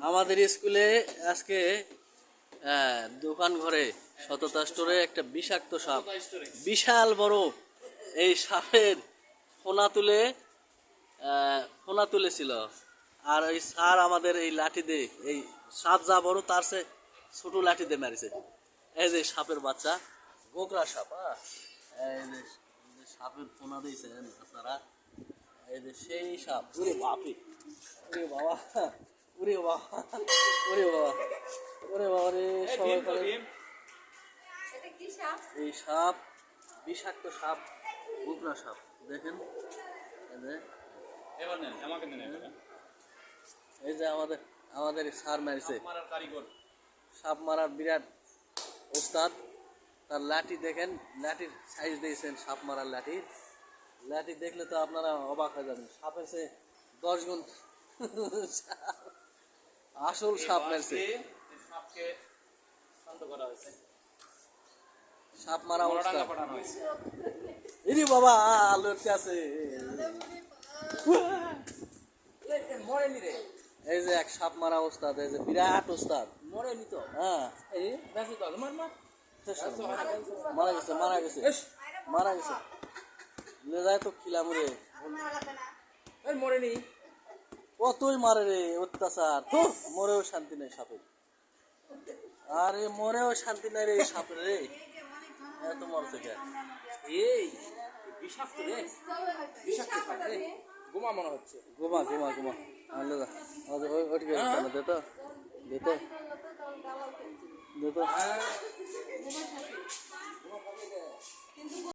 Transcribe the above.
আমাদের স্কুলে আজকে দোকান ঘরে সততা স্টোরে একটা বিষাক্ত সাপ, বিশাল বড় এই সাপের ফোনা তুলেছিল। আর ওই স্যার আমাদের এই লাঠি দিয়ে, এই সাপ যা বড় তার সে ছোট লাঠি দিয়ে মারিছে। এই যে সাপের বাচ্চা, গোকরা সাপ। এই যে সাপের ফোনা দিয়েছেন আপনারা, এই যে সেই সাপ। ওরে বাপরে, ওরে বাবা, ওরে বাবা, ওরে বাবা, ওরে বাবা রে। সবাই করে এই সাপ, বিষাক্ত সাপ, গোকরা সাপ দেখেন। এই যে আমাদের স্যার মারিছে, সাপ মারার বিরাট ওস্তাদ। তার লাঠি দেখেন, লাঠির সাইজ দিয়েছেন সাপ মারার লাঠির। লাঠি দেখলে তো আপনারা অবাক হয়ে যাবেন, সাপের সে 10 গুণ আসল সাপ মারছে। সাপ মারা অবস্থা। ইরি বাবা, লড়তে আছে। এই যে এক সাপ মারা ওস্তাদ, এই যে বিরাট ওস্তাদ। মরেনি তো? হ্যাঁ, মারা গেছে, মারা গেছে, মারা গেছে। লে যায় তো খিলা মরে। মরেনি, কতই মারে রে, অত্যাচার। তো মরেও শান্তি নেই সাপের। আরে মরেও শান্তি নাই রে সাপের রে, এত মরছে কে? এই বিষাক্ত রে, বিষাক্ত সাপ রে। গোমা মনে হচ্ছে, গোমা গোমা গোমা। আনলে যা, ওই দে তো, দে তো, দে তো।